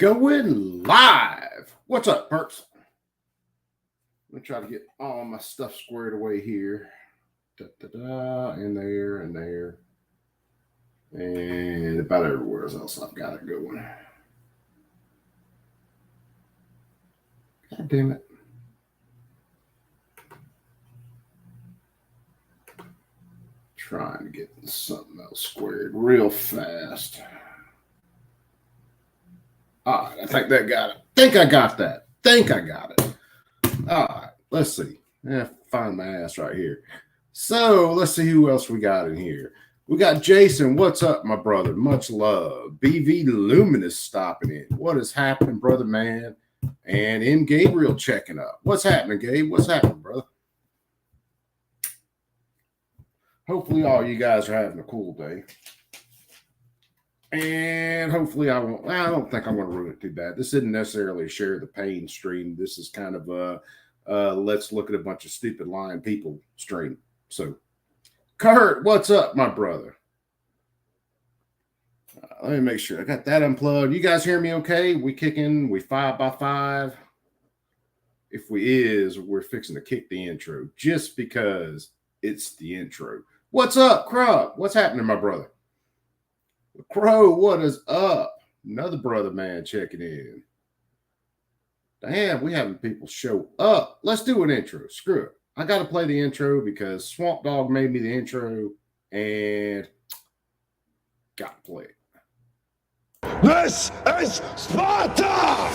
Going live. What's up, perps? Let me try to get all my stuff squared away here. In there, and there. And about everywhere else I've got it going. God damn it. Trying to get something else squared real fast. All right, I think that got it. Think I got it. All right, let's see. Find my ass right here. So let's see who else we got in here. We got Jason. What's up, my brother? Much love. BV Luminous stopping in. What is happening, brother, man? And M. Gabriel checking up. What's happening, Gabe? What's happening, brother? Hopefully all you guys are having a cool day. And hopefully I don't think I'm going to ruin it too bad. This isn't necessarily a share the pain stream. This is kind of a let's look at a bunch of stupid lying people stream. So, Kurt, what's up, my brother? Let me make sure I got that unplugged. You guys hear me okay? We kicking? We 5x5? If we're fixing to kick the intro just because it's the intro. What's up, Crow? What's happening, my brother? Crow, what is up? Another brother man checking in. Damn, we having people show up. Let's do an intro. Screw it. I got to play the intro because Swamp Dog made me the intro and got to play it. This is Sparta!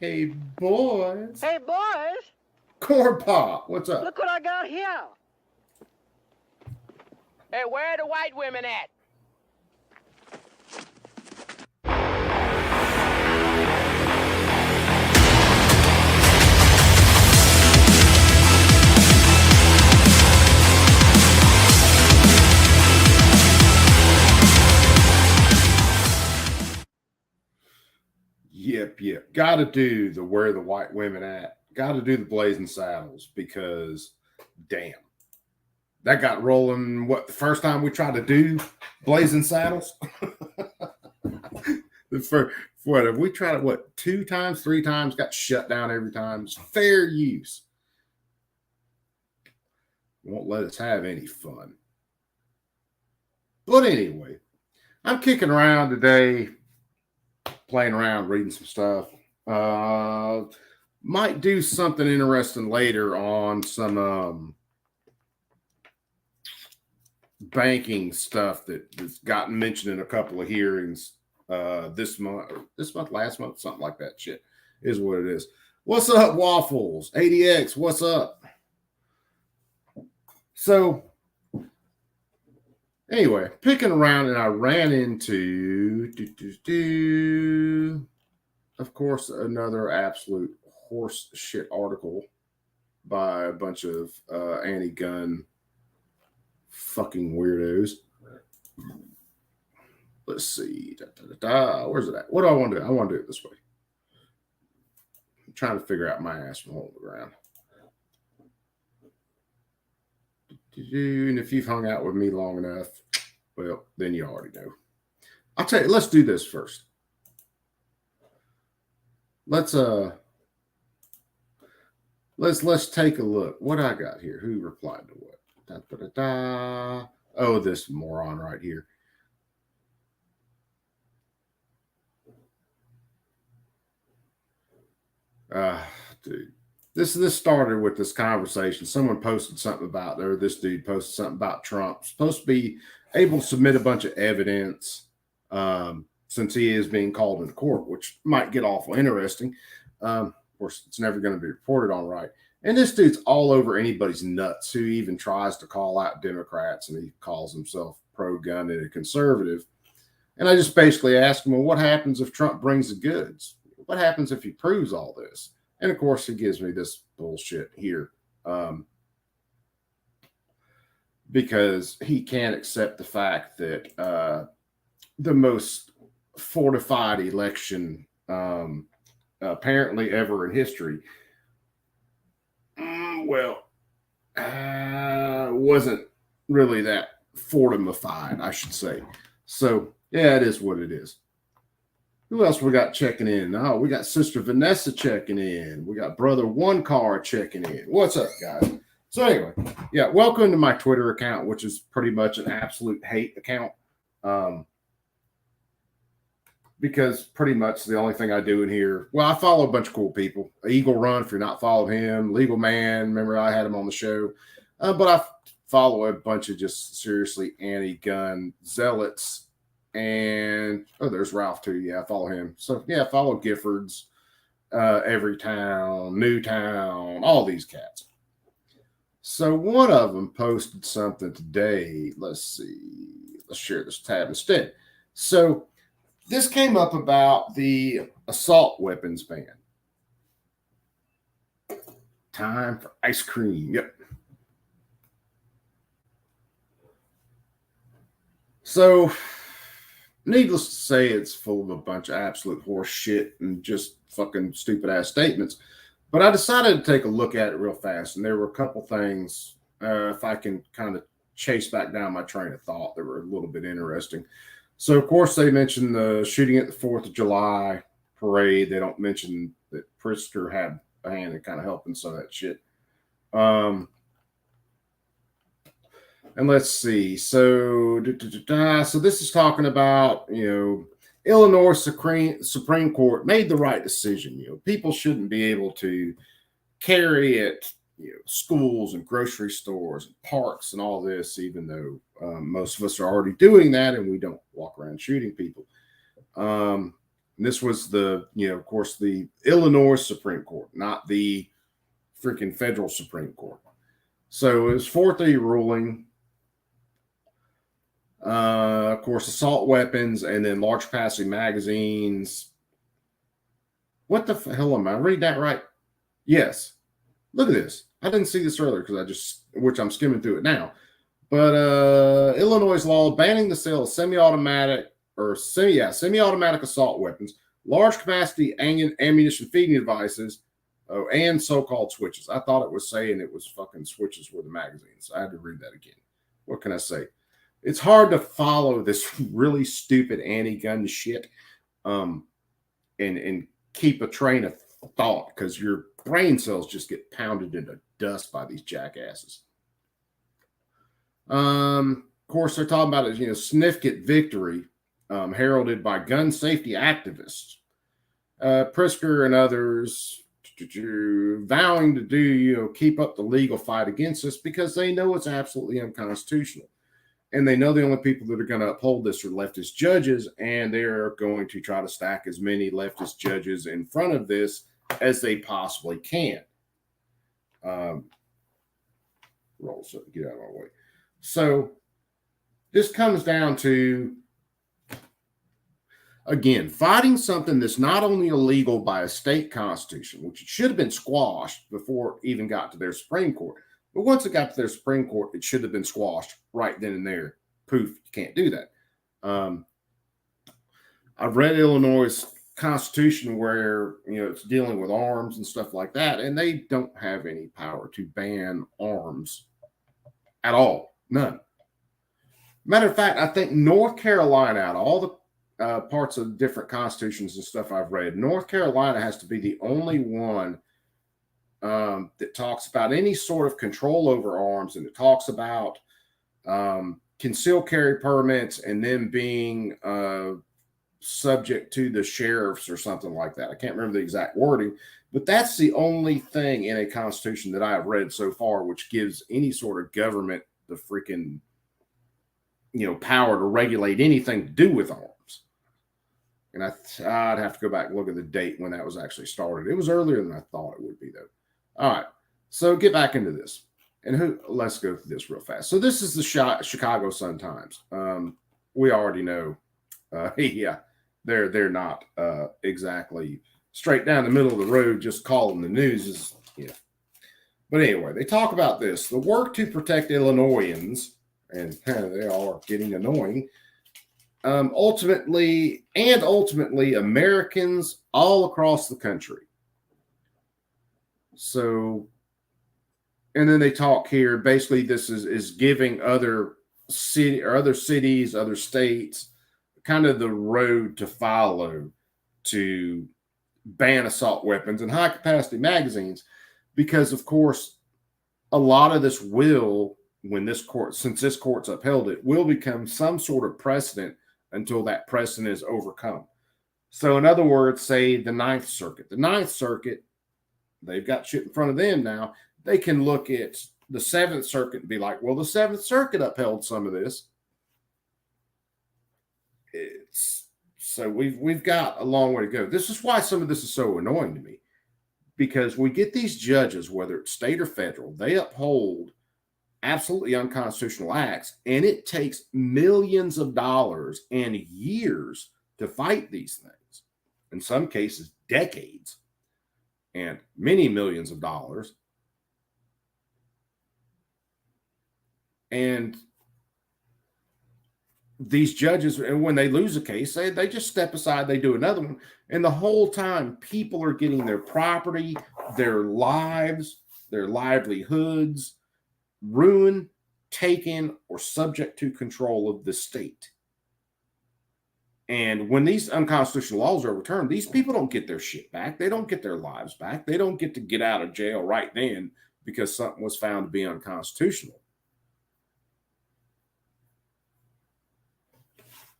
Hey, boys. Hey, boys. Corn Pop, what's up? Look what I got here. Hey, where are the white women at? Yep. Got to do the where the white women at. Got to do the Blazing Saddles because, damn, that got rolling. What, the first time we tried to do Blazing Saddles? What have we tried it? 2 times, 3 times? Got shut down every time. It's fair use. Won't let us have any fun. But anyway, I'm kicking around today, playing around, reading some stuff. Might do something interesting later on some banking stuff that's gotten mentioned in a couple of hearings this month, last month, something like that. Shit is what it is. What's up, Waffles? ADX, what's up? So anyway, picking around, and I ran into of course, another absolute horse shit article by a bunch of anti-gun fucking weirdos. Let's see. Where's it at? What do I want to do? I want to do it this way. I'm trying to figure out my ass from holding the ground. And if you've hung out with me long enough, well, then you already know. I'll tell you, let's do this first. Let's take a look. What I got here? Who replied to what? Oh, this moron right here. Dude. This started with this conversation. Someone posted something about, or this dude posted something about Trump. Supposed to be able to submit a bunch of evidence since he is being called into court, which might get awful interesting. Of course, it's never going to be reported on right. And this dude's all over anybody's nuts who even tries to call out Democrats, and he calls himself pro-gun and a conservative. And I just basically asked him, well, what happens if Trump brings the goods? What happens if he proves all this? And, of course, he gives me this bullshit here because he can't accept the fact that the most fortified election apparently ever in history, wasn't really that fortified, I should say. So yeah, it is what it is. Who else we got checking in? Oh, we got Sister Vanessa checking in. We got Brother One Car checking in. What's up, guys? So anyway, yeah, welcome to my Twitter account, which is pretty much an absolute hate account. Because pretty much the only thing I do in here, well, I follow a bunch of cool people. Eagle Run, if you're not following him, Legal Man, remember I had him on the show. But I follow a bunch of just seriously anti-gun zealots. And there's Ralph too. Yeah, I follow him. So yeah, I follow Giffords, Everytown, Newtown, all these cats. So one of them posted something today. Let's see. Let's share this tab instead. So this came up about the assault weapons ban. Time for ice cream. Yep. So, needless to say, it's full of a bunch of absolute horse shit and just fucking stupid ass statements. But I decided to take a look at it real fast, and there were a couple things, if I can kind of chase back down my train of thought, that were a little bit interesting. So, of course, they mentioned the shooting at the 4th of July parade. They don't mention that Pritzker had a hand in kind of helping some of that shit. And let's see. So this is talking about, Illinois Supreme Court made the right decision. People shouldn't be able to carry at schools and grocery stores and parks and all this, even though most of us are already doing that and we don't walk around shooting people. This was of course, the Illinois Supreme Court, not the freaking federal Supreme Court. So it was 4-3 ruling. Of course, assault weapons and then large capacity magazines. What the hell am I reading that right? Yes. Look at this. I didn't see this earlier because which I'm skimming through it now. But Illinois law banning the sale of semi-automatic assault weapons, large capacity ammunition feeding devices, and so-called switches. I thought it was saying it was fucking switches with the magazines. I had to read that again. What can I say? It's hard to follow this really stupid anti-gun shit and keep a train of thought because your brain cells just get pounded into dust by these jackasses. Of course, they're talking about a significant victory heralded by gun safety activists. Pritzker and others vowing to keep up the legal fight against this because they know it's absolutely unconstitutional. And they know the only people that are going to uphold this are leftist judges, and they're going to try to stack as many leftist judges in front of this as they possibly can. Roll, so get out of my way. So this comes down to, again, fighting something that's not only illegal by a state constitution, which it should have been squashed before it even got to their Supreme Court. But once it got to their Supreme Court, it should have been squashed right then and there. Poof, you can't do that. I've read Illinois' Constitution where, it's dealing with arms and stuff like that, and they don't have any power to ban arms at all. None. Matter of fact, I think North Carolina, out of all the parts of different constitutions and stuff I've read, North Carolina has to be the only one that talks about any sort of control over arms, and it talks about concealed carry permits and then being subject to the sheriffs or something like that. I can't remember the exact wording, but that's the only thing in a constitution that I have read so far which gives any sort of government the freaking power to regulate anything to do with arms. And I'd have to go back and look at the date when that was actually started. It was earlier than I thought it would be, though. All right, so get back into this. And let's go through this real fast. So this is the Chicago Sun-Times. We already know, yeah, they're not exactly straight down the middle of the road, just calling the news. But anyway, they talk about this. The work to protect Illinoisans, and they are getting annoying, ultimately Americans all across the country. So, and then they talk here, basically this is giving other city or other cities, other states, kind of the road to follow to ban assault weapons and high capacity magazines, because of course a lot of this will, when this court, since this court's upheld it, will become some sort of precedent until that precedent is overcome. So in other words, say the Ninth Circuit, they've got shit in front of them now. They can look at the Seventh Circuit and be like, well, the Seventh Circuit upheld some of this. So we've got a long way to go. This is why some of this is so annoying to me, because we get these judges, whether it's state or federal, they uphold absolutely unconstitutional acts, and it takes millions of dollars and years to fight these things. In some cases, decades and many millions of dollars. And these judges, and when they lose a case, they just step aside, they do another one. And the whole time, people are getting their property, their lives, their livelihoods ruined, taken, or subject to control of the state. And when these unconstitutional laws are overturned, these people don't get their shit back. They don't get their lives back. They don't get to get out of jail right then because something was found to be unconstitutional.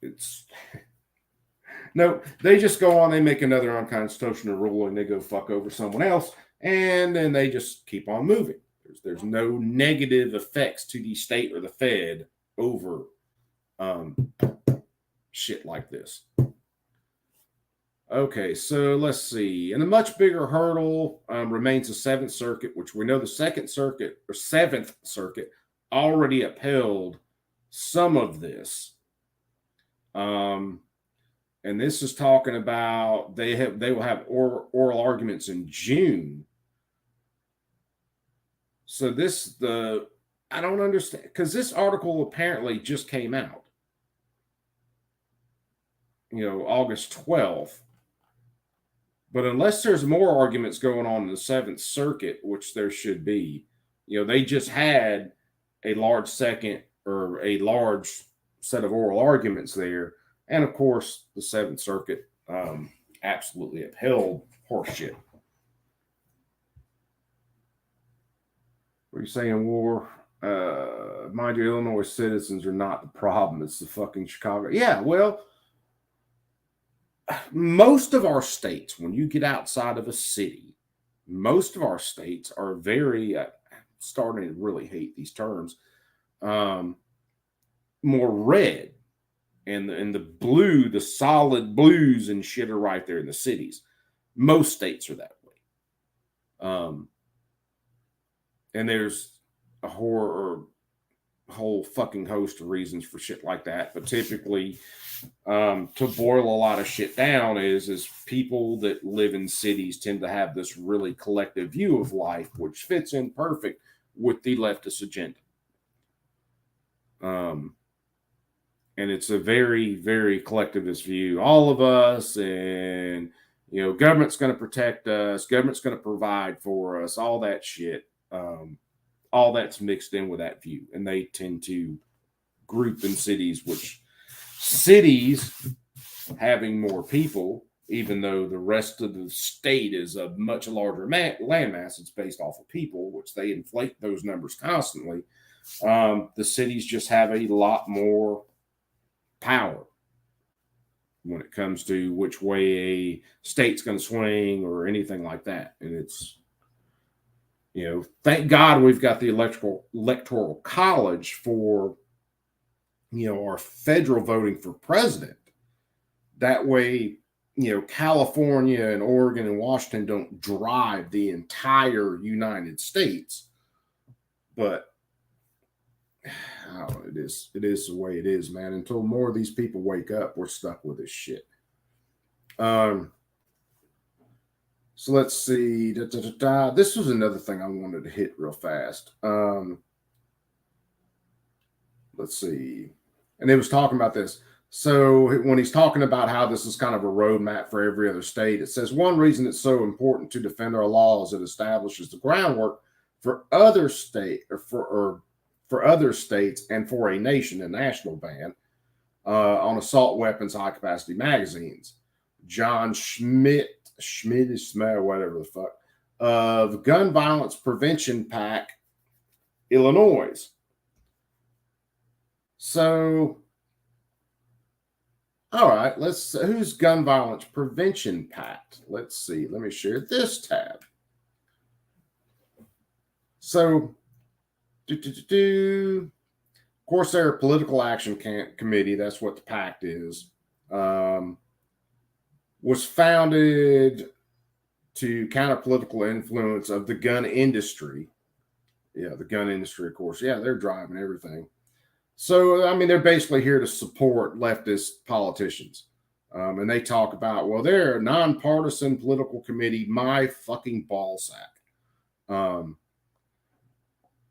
It's no, they just go on, they make another unconstitutional ruling, they go fuck over someone else, and then they just keep on moving. There's no negative effects to the state or the Fed over shit like this. Okay, so let's see. And a much bigger hurdle remains the Seventh Circuit, which we know the Seventh Circuit already upheld some of this. And this is talking about they will have oral arguments in June. So I don't understand, because this article apparently just came out, August 12th. But unless there's more arguments going on in the Seventh Circuit, which there should be, they just had a large set of oral arguments there. And of course, the Seventh Circuit absolutely upheld horseshit. What are you saying, War? Mind you, Illinois citizens are not the problem. It's the fucking Chicago. Yeah, well, most of our states, when you get outside of a city, most of our states are very, starting to really hate these terms, more red. And the blue, the solid blues and shit are right there in the cities. Most states are that way. And there's a whole fucking host of reasons for shit like that. But typically, to boil a lot of shit down is people that live in cities tend to have this really collective view of life, which fits in perfect with the leftist agenda. And it's a very, very collectivist view. All of us, and government's going to protect us, government's going to provide for us, all that shit. All that's mixed in with that view, and they tend to group in cities, which cities having more people, even though the rest of the state is a much larger landmass, it's based off of people, which they inflate those numbers constantly. The cities just have a lot more power when it comes to which way a state's going to swing or anything like that. And it's, thank God we've got the electoral college for, our federal voting for president. That way, California and Oregon and Washington don't drive the entire United States. But it is the way it is, man. Until more of these people wake up, we're stuck with this shit. So let's see. This was another thing I wanted to hit real fast. Let's see. And it was talking about this. So when he's talking about how this is kind of a roadmap for every other state, it says one reason it's so important to defend our laws, it establishes the groundwork for other state or for other states and for a nation, a national ban on assault weapons, high capacity magazines. John Schmidt, whatever the fuck, of Gun Violence Prevention PAC, Illinois. So, all right, who's Gun Violence Prevention PAC? Let's see. Let me share this tab. So, of course, they're a political action committee. That's what the PAC is. Was founded to counter political influence of the gun industry. Yeah, the gun industry, of course. Yeah, they're driving everything. So, I mean, they're basically here to support leftist politicians. And they talk about, well, they're a nonpartisan political committee, my fucking ballsack.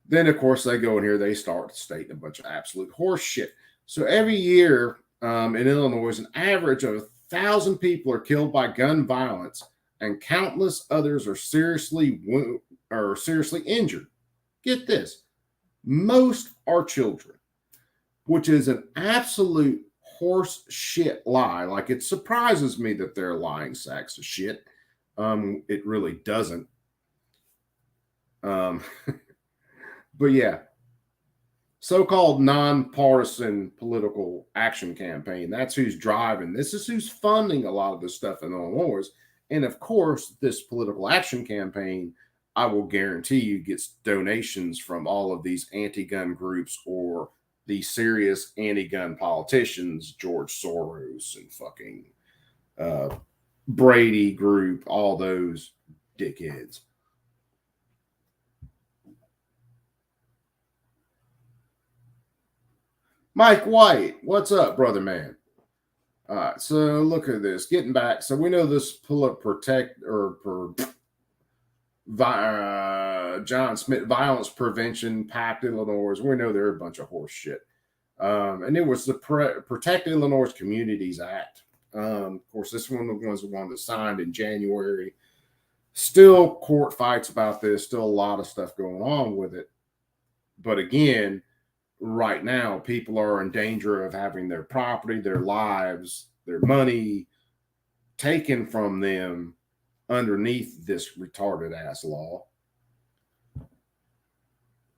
Then, of course, they go in here, they start stating a bunch of absolute horse shit. So every year in Illinois, an average of 1,000 people are killed by gun violence, and countless others are seriously injured. Get this. Most are children, which is an absolute horse shit lie. Like, it surprises me that they're lying sacks of shit. It really doesn't. But yeah, so-called nonpartisan political action campaign. That's who's driving. This is who's funding a lot of this stuff in Illinois. And of course, this political action campaign, I will guarantee you, gets donations from all of these anti-gun groups or the serious anti-gun politicians, George Soros and fucking Brady Group, all those dickheads. Mike White, what's up, brother man? All right, so look at this. Getting back, so we know this John Smith Violence Prevention PAC, Illinois. We know they're a bunch of horse shit. And it was the Protect Illinois Communities Act. Of course, this one was the one that signed in January. Still court fights about this. Still a lot of stuff going on with it. But again, right now, people are in danger of having their property, their lives, their money taken from them underneath this retarded ass law.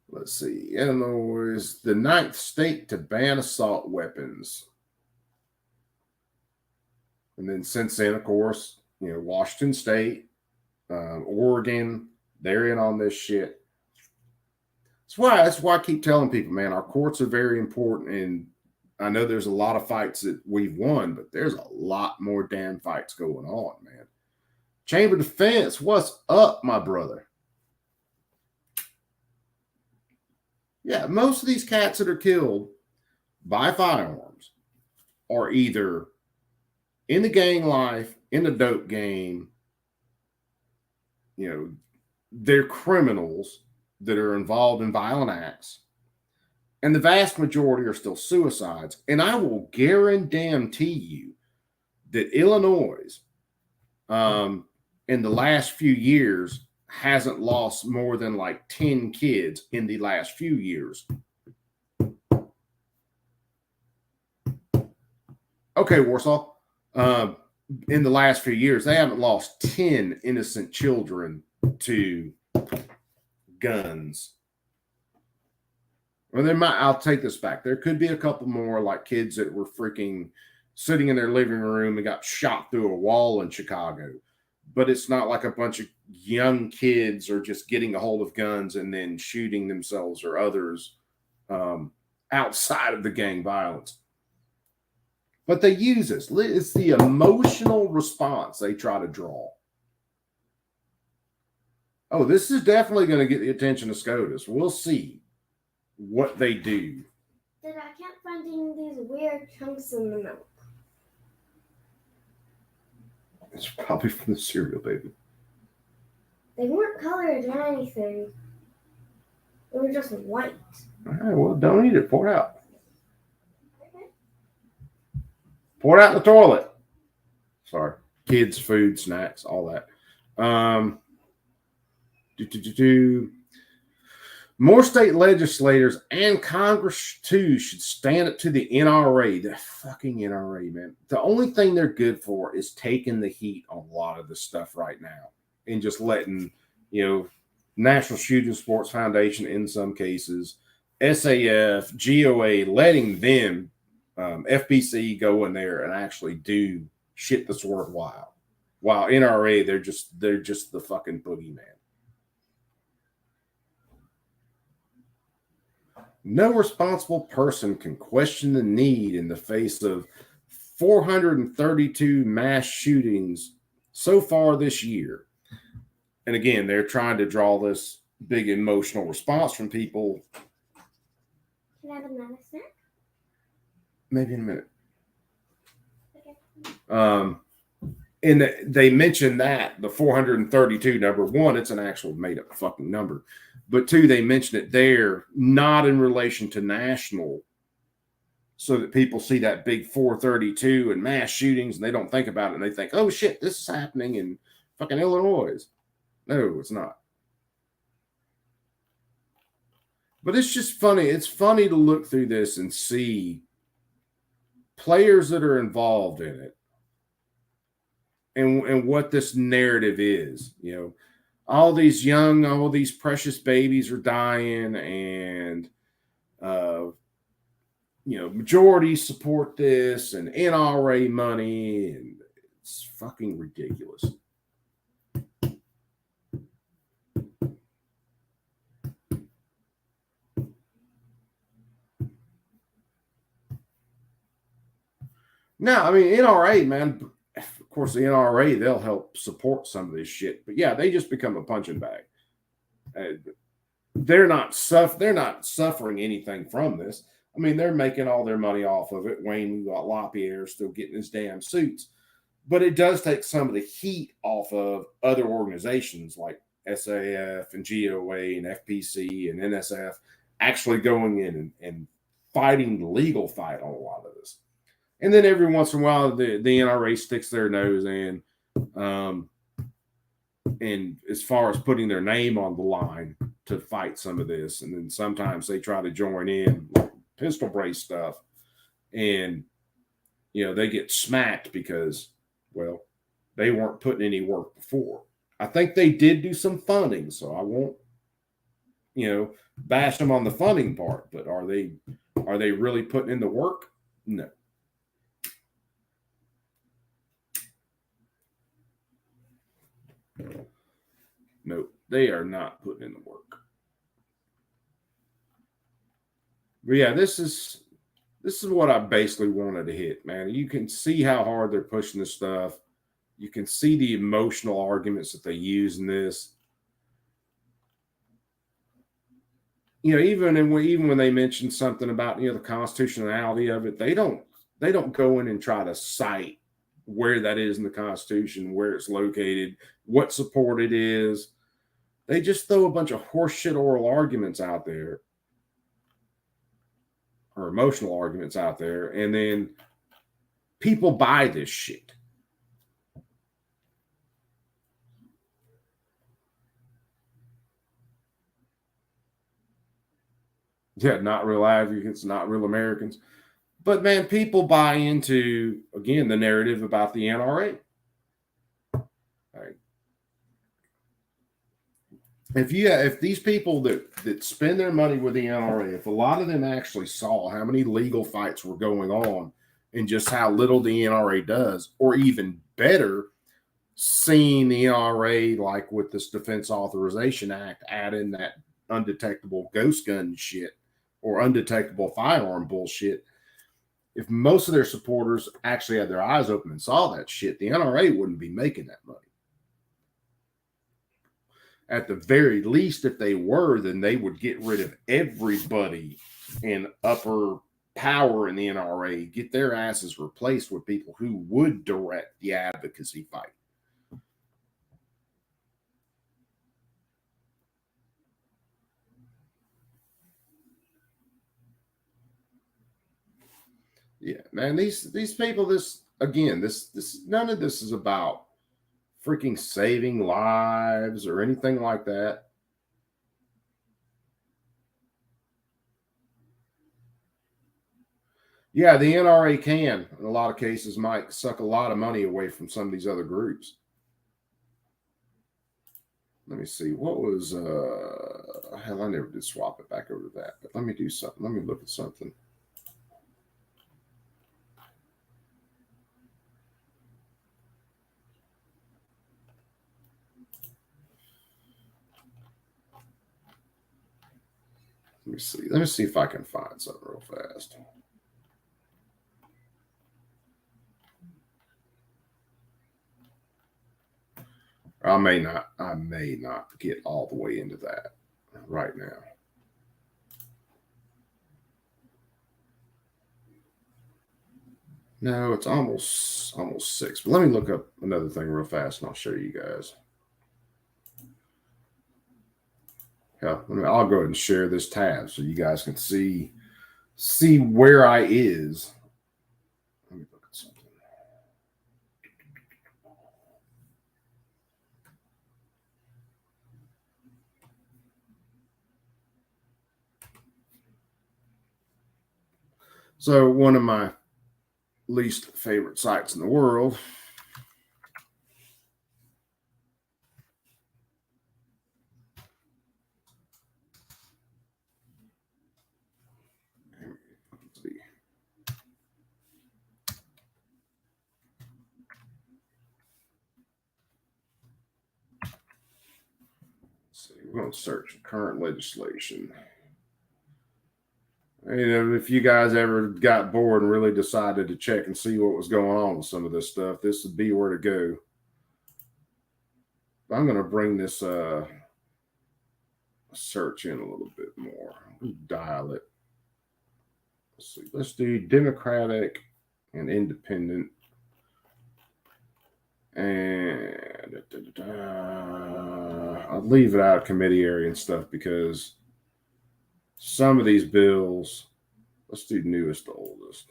Let's see. Illinois is the 9th state to ban assault weapons. And then since then, of course, Washington State, Oregon, they're in on this shit. That's why I keep telling people, man, our courts are very important. And I know there's a lot of fights that we've won, but there's a lot more damn fights going on, man. Chamber Defense, what's up, my brother? Yeah, most of these cats that are killed by firearms are either in the gang life, in the dope game. They're criminals that are involved in violent acts, and the vast majority are still suicides. And I will guarantee you that Illinois, in the last few years, hasn't lost more than like 10 kids in the last few years. Okay, Warsaw. In the last few years, they haven't lost 10 innocent children to guns. Or I'll take this back. There could be a couple more, like kids that were freaking sitting in their living room and got shot through a wall in Chicago. But it's not like a bunch of young kids are just getting a hold of guns and then shooting themselves or others outside of the gang violence. But they use this. It's the emotional response they try to draw. Oh, this is definitely going to get the attention of SCOTUS. We'll see what they do. Dad, I can't find any of these weird chunks in the milk. It's probably from the cereal, baby. They weren't colored or anything. They were just white. All right, well, don't eat it. Pour it out. Okay. Pour it out in the toilet. Sorry. Kids, food, snacks, all that. More state legislators and Congress, too, should stand up to the NRA. The fucking NRA, man. The only thing they're good for is taking the heat on a lot of this stuff right now and just letting, National Shooting Sports Foundation in some cases, SAF, GOA, letting them, FBC go in there and actually do shit that's worthwhile. While NRA, they're just the fucking boogeyman. No responsible person can question the need in the face of 432 mass shootings so far this year. And again, they're trying to draw this big emotional response from people. Can I have another snack? Maybe in a minute. Okay. And they mentioned that the 432 number, one, it's an actual made up fucking number. But two, they mentioned it there, not in relation to national, so that people see that big 432 and mass shootings and they don't think about it and they think, oh shit, this is happening in fucking Illinois. No, it's not. But it's just funny. It's funny to look through this and see players that are involved in it and what this narrative is. All these precious babies are dying, and majorities support this and NRA money, and it's fucking ridiculous. Now, I mean, NRA, man, of course, the NRA, they'll help support some of this shit. But yeah, they just become a punching bag. They're not suffering anything from this. I mean, they're making all their money off of it. Wayne LaPierre still getting his damn suits. But it does take some of the heat off of other organizations like SAF and GOA and FPC and NSF actually going in and fighting the legal fight on a lot of this. And then every once in a while, the NRA sticks their nose in. And as far as putting their name on the line to fight some of this. And then sometimes they try to join in like pistol brace stuff. And, they get smacked because, well, they weren't putting any work before. I think they did do some funding, so I won't, bash them on the funding part. But are they really putting in the work? No. No, they are not putting in the work. But yeah, this is what I basically wanted to hit, man. You can see how hard they're pushing this stuff. You can see the emotional arguments that they use in this. Even when they mention something about the constitutionality of it, they don't go in and try to cite where that is in the Constitution, where it's located, what support it is. They just throw a bunch of horseshit oral arguments out there, or emotional arguments out there, and then people buy this shit. Yeah, not real advocates, not real Americans. But man, people buy into, again, the narrative about the NRA. Right. If these people that spend their money with the NRA, if a lot of them actually saw how many legal fights were going on and just how little the NRA does, or even better, seeing the NRA like with this Defense Authorization Act add in that undetectable ghost gun shit or undetectable firearm bullshit. If most of their supporters actually had their eyes open and saw that shit, the NRA wouldn't be making that money. At the very least, if they were, then they would get rid of everybody in upper power in the NRA, get their asses replaced with people who would direct the advocacy fight. Yeah, man, these people, this none of this is about freaking saving lives or anything like that. Yeah, the NRA can, in a lot of cases, might suck a lot of money away from some of these other groups. Let me see. What was hell, I never did swap it back over to that, but let me do something. Let me look at something. Let me see. Let me see if I can find something real fast. I may not get all the way into that right now. No, it's almost 6. But let me look up another thing real fast, and I'll show you guys. Yeah, I'll go ahead and share this tab so you guys can see where I is. Let me look at something. So one of my least favorite sites in the world. See, we're going to search current legislation. You know, if you guys ever got bored and really decided to check and see what was going on with some of this stuff, this would be where to go. I'm going to bring this search in a little bit more. Dial it. Let's see. Let's do Democratic and Independent. And I'll leave it out of committee area and stuff because some of these bills, let's do newest to oldest.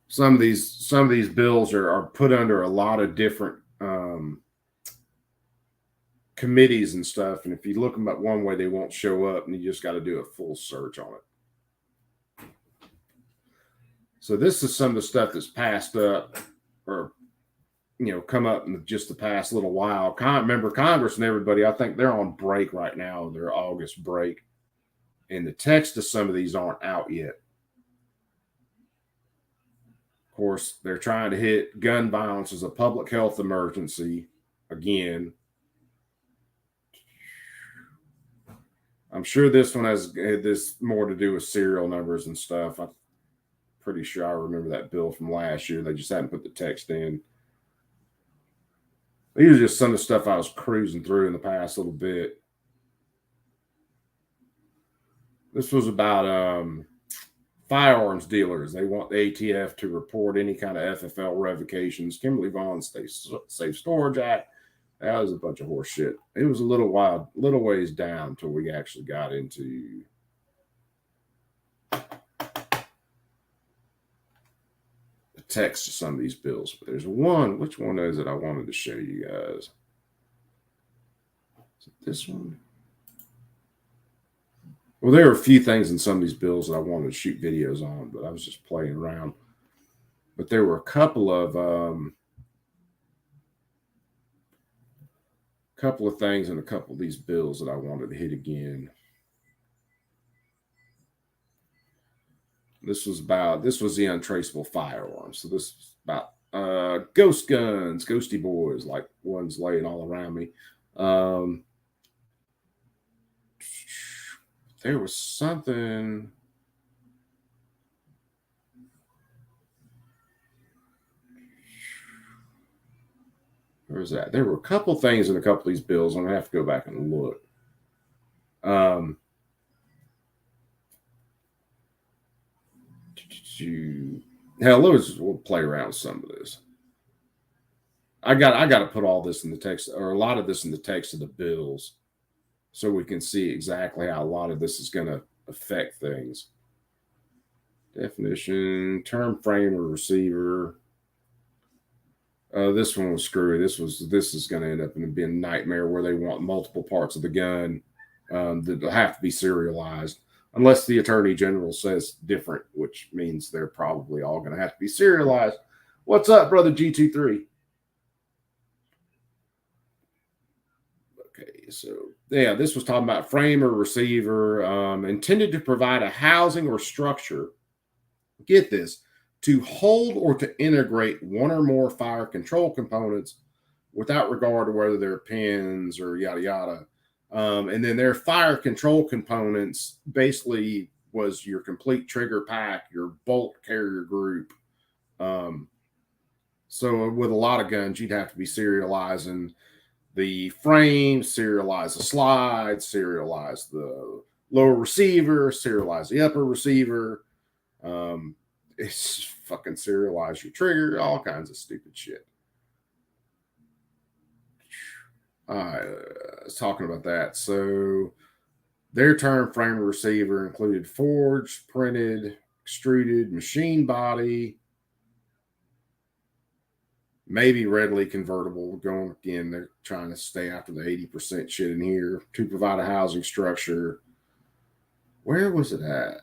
Some of these bills are put under a lot of different committees and stuff, and if you look them up one way, they won't show up, and you just got to do a full search on it. So this is some of the stuff that's passed up, or come up in just the past little while. Remember, Congress and everybody, I think they're on break right now, their August break, and the text of some of these aren't out yet. Of course, they're trying to hit gun violence as a public health emergency again. I'm sure this one has this more to do with serial numbers and stuff. I'm pretty sure I remember that bill from last year. They just hadn't put the text in. These are just some of the stuff I was cruising through in the past little bit. This was about firearms dealers. They want the ATF to report any kind of FFL revocations. Kimberly Vaughn Safe Storage Act. That was a bunch of horse shit. It was a little ways down until we actually got into the text of some of these bills. But there's one. Which one is it I wanted to show you guys? Is it this one? Well, there are a few things in some of these bills that I wanted to shoot videos on, but I was just playing around. But there were a couple of things in a couple of these bills that I wanted to hit again. This was the untraceable firearms. So this is about ghost guns, ghosty boys, like ones laying all around me. There was something. Where was that? There were a couple things in a couple of these bills. I'm gonna have to go back and look. Hell, we'll play around with some of this. I got to put all this in the text, or a lot of this in the text of the bills, so we can see exactly how a lot of this is going to affect things. Definition, term frame or receiver. This one was screwy. This is going to end up being a nightmare where they want multiple parts of the gun that have to be serialized, unless the Attorney General says different, which means they're probably all going to have to be serialized. What's up, brother G23? Okay, so yeah, this was talking about frame or receiver intended to provide a housing or structure. Get this, to hold or to integrate one or more fire control components without regard to whether they're pins or yada yada. And then their fire control components basically was your complete trigger pack, your bolt carrier group. So with a lot of guns, you'd have to be serializing the frame, serialize the slide, serialize the lower receiver, serialize the upper receiver. It's fucking serialize your trigger, all kinds of stupid shit. I was talking about that. So their term frame receiver included forged, printed, extruded, machine body, maybe readily convertible. Going again, they're trying to stay after the 80% shit in here to provide a housing structure. Where was it at?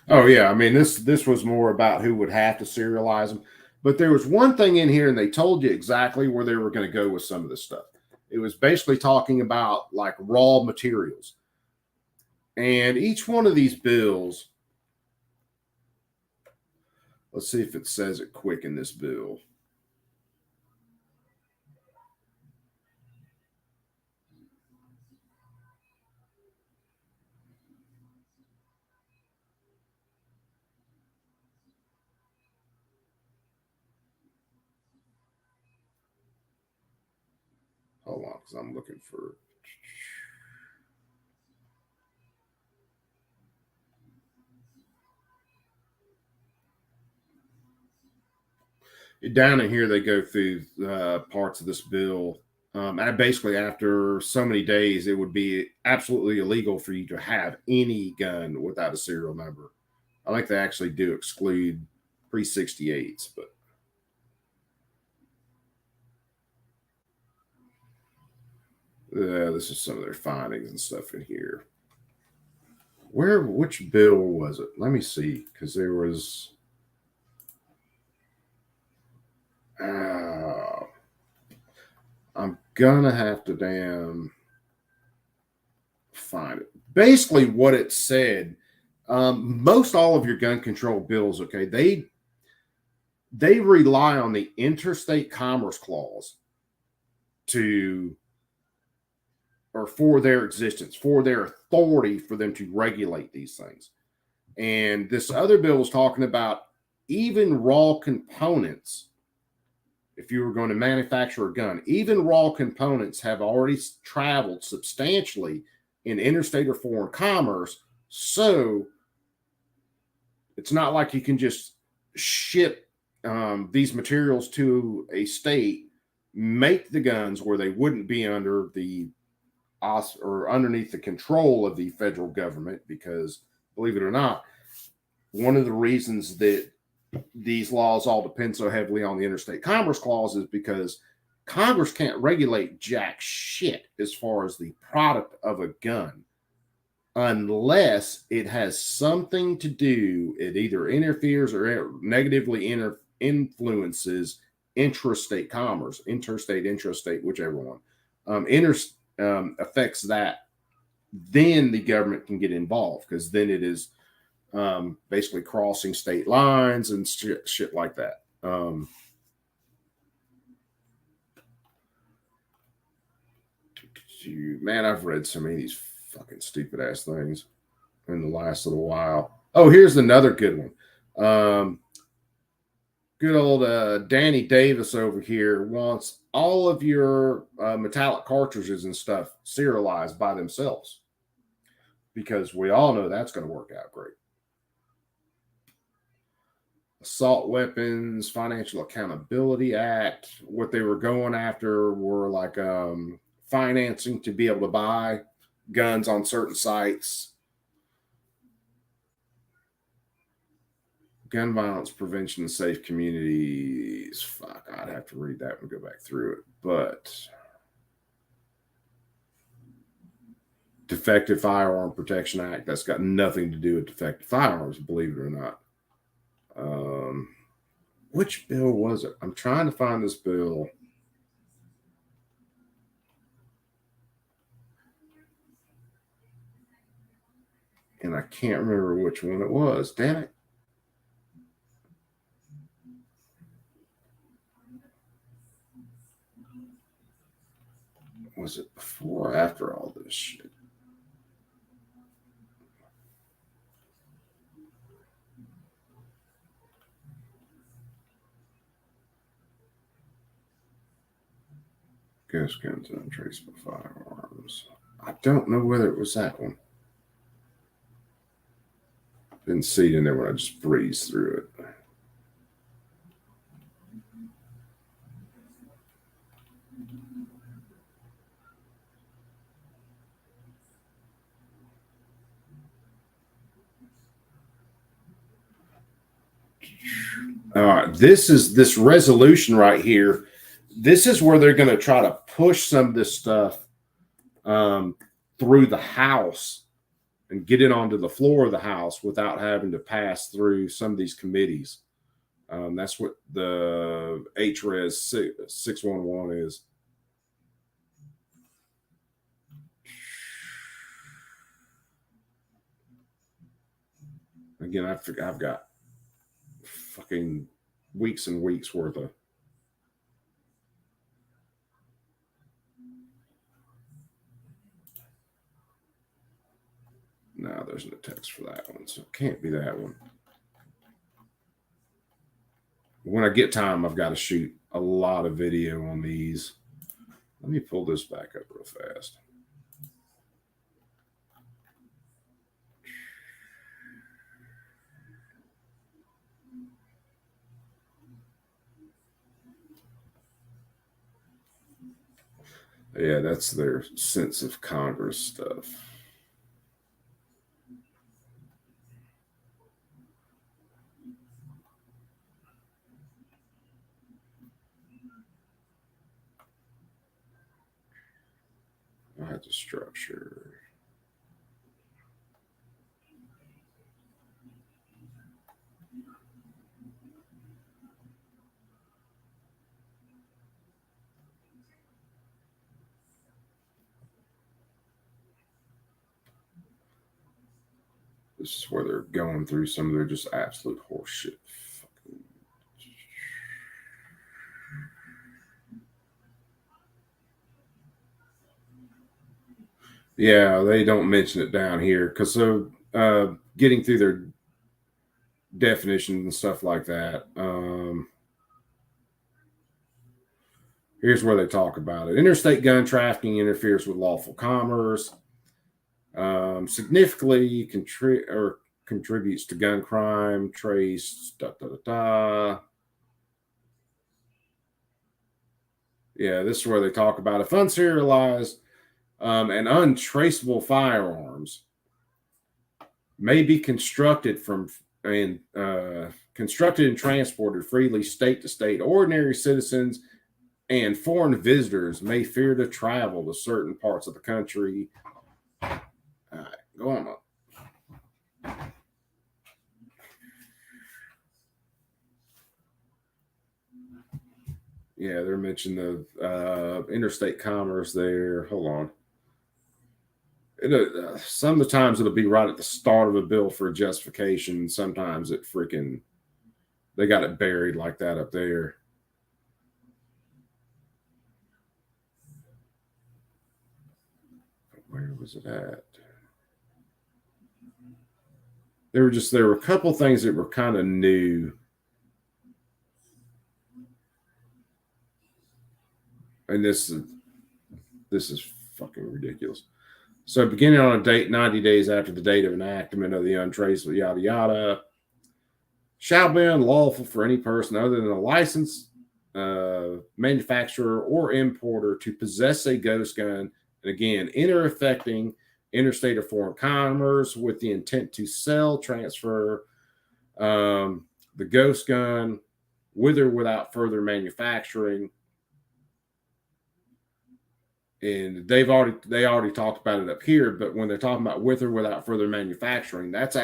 Oh yeah, I mean this was more about who would have to serialize them, but there was one thing in here, and they told you exactly where they were going to go with some of this stuff. It was basically talking about like raw materials, and each one of these bills. Let's see if it says it quick in this bill. Hold on, because I'm looking for. Down in here, they go through parts of this bill. And basically, after so many days, it would be absolutely illegal for you to have any gun without a serial number. I think they actually do exclude pre-68s, but this is some of their findings and stuff in here. Which bill was it? Let me see, because there was. I'm gonna have to damn find it. Basically, what it said, most all of your gun control bills, okay, they rely on the interstate commerce clause for their existence, for their authority for them to regulate these things. And this other bill was talking about even raw components. If you were going to manufacture a gun, even raw components have already traveled substantially in interstate or foreign commerce. So it's not like you can just ship these materials to a state, make the guns where they wouldn't be under the or underneath the control of the federal government, because believe it or not, one of the reasons that these laws all depend so heavily on the interstate commerce clause is because Congress can't regulate jack shit as far as the product of a gun unless it has something to do, it either interferes or negatively influences interstate commerce, interstate, intrastate, whichever one, affects that. Then the government can get involved, because then it is basically crossing state lines and shit like that. Man, I've read so many of these fucking stupid ass things in the last little while. Oh, here's another good one. Good old Danny Davis over here wants all of your metallic cartridges and stuff serialized by themselves, because we all know that's going to work out great. Assault Weapons Financial Accountability Act. What they were going after were like financing to be able to buy guns on certain sites. gun violence prevention and safe communities. Fuck, I'd have to read that and go back through it. But Defective Firearm Protection Act, that's got nothing to do with defective firearms, believe it or not. Which bill was it? I'm trying to find this bill. And I can't remember which one it was. Damn it. Was it before or after all this shit? Ghost guns and untraceable firearms. I don't know whether it was that one. Didn't see it in there when I just breezed through it. All right, this resolution right here. This is where they're going to try to push some of this stuff through the House and get it onto the floor of the House without having to pass through some of these committees. That's what the HRES 611 is. Again, I've got fucking weeks and weeks worth of. No, there's no text for that one, so it can't be that one. When I get time, I've got to shoot a lot of video on these. Let me pull this back up real fast. Yeah, that's their sense of Congress stuff. I had the structure. This is where they're going through some of their just absolute horseshit. Yeah, they don't mention it down here because they're getting through their definitions and stuff like that. Here's where they talk about it. Interstate gun trafficking interferes with lawful commerce. Significantly contributes to gun crime, trace, Yeah, this is where they talk about if unserialized and untraceable firearms may be constructed and transported freely state to state. Ordinary citizens and foreign visitors may fear to travel to certain parts of the country. All right, go on up. Yeah, they're mentioning the interstate commerce there. Hold on. Some of the times it'll be right at the start of a bill for a justification. Sometimes they got it buried like that up there. Where was it at? There were a couple things that were kind of new. And this is fucking ridiculous. So beginning on a date 90 days after the date of enactment of the untraceable yada yada shall be unlawful for any person other than a licensed manufacturer or importer to possess a ghost gun, and again, affecting interstate or foreign commerce with the intent to sell, transfer, the ghost gun, with or without further manufacturing. And they already talked about it up here, but when they're talking about with or without further manufacturing, that's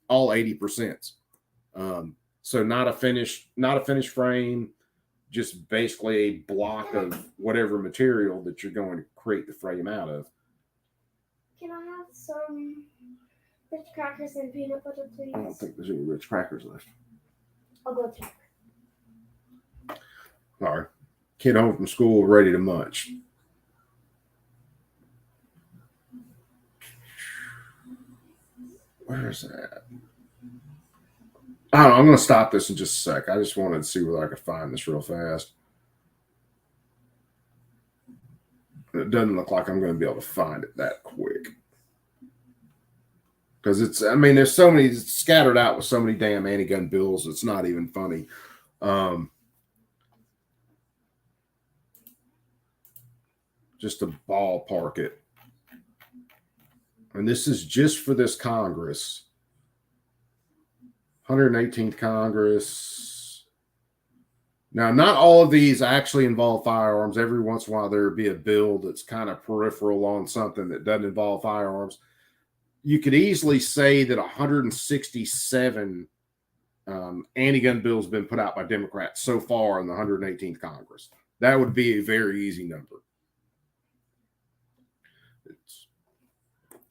all 80%. So not a finished frame, just basically a block of whatever material that you're going to create the frame out of. Can I have some Ritz crackers and peanut butter, please? I don't think there's any Ritz crackers left. I'll go check. All right. Kid home from school, ready to munch. Where is that? I don't know. I'm going to stop this in just a sec. I just wanted to see whether I could find this real fast. It doesn't look like I'm going to be able to find it that quick. Because there's so many scattered out with so many damn anti-gun bills. It's not even funny. Just to ballpark it. And this is just for this Congress. 118th Congress. Now, not all of these actually involve firearms. Every once in a while, there will be a bill that's kind of peripheral on something that doesn't involve firearms. You could easily say that 167 anti-gun bills have been put out by Democrats so far in the 118th Congress. That would be a very easy number.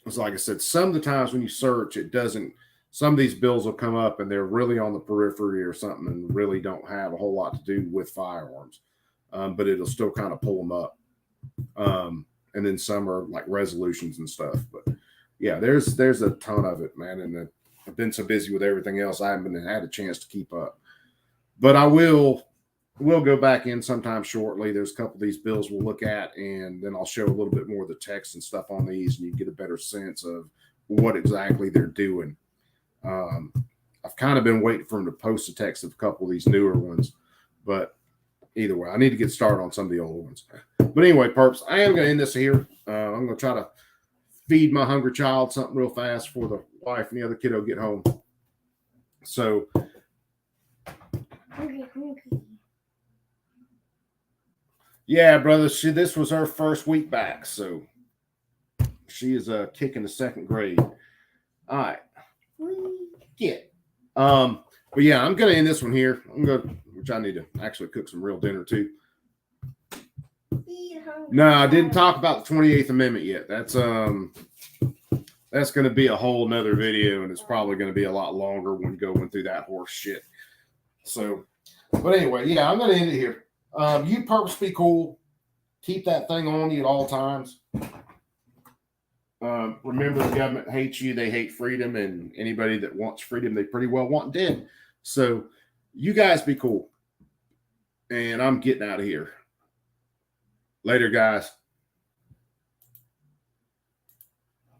It's like I said, some of the times when you search, it doesn't. Some of these bills will come up and they're really on the periphery or something and really don't have a whole lot to do with firearms, but it'll still kind of pull them up. And then some are like resolutions and stuff. But yeah, there's a ton of it, man. And I've been so busy with everything else, I haven't had a chance to keep up. But I will go back in sometime shortly. There's a couple of these bills we'll look at, and then I'll show a little bit more of the text and stuff on these, and you get a better sense of what exactly they're doing. I've kind of been waiting for them to post the text of a couple of these newer ones, but either way, I need to get started on some of the older ones. But anyway, perps, I am going to end this here. I'm going to try to feed my hungry child something real fast before the wife and the other kiddo get home. So, Hungry. yeah, brother, this was her first week back, so she is kicking the second grade. All right. Yeah. But yeah, I'm gonna end this one here. Which I need to actually cook some real dinner too. No, I didn't talk about the 28th Amendment yet. That's gonna be a whole nother video, and it's probably gonna be a lot longer when going through that horse shit. So, but anyway, yeah, I'm gonna end it here. You perps be cool. Keep that thing on you at all times. Remember, the government hates you. They hate freedom, and anybody that wants freedom, they pretty well want dead. So you guys be cool. And I'm getting out of here. Later, guys.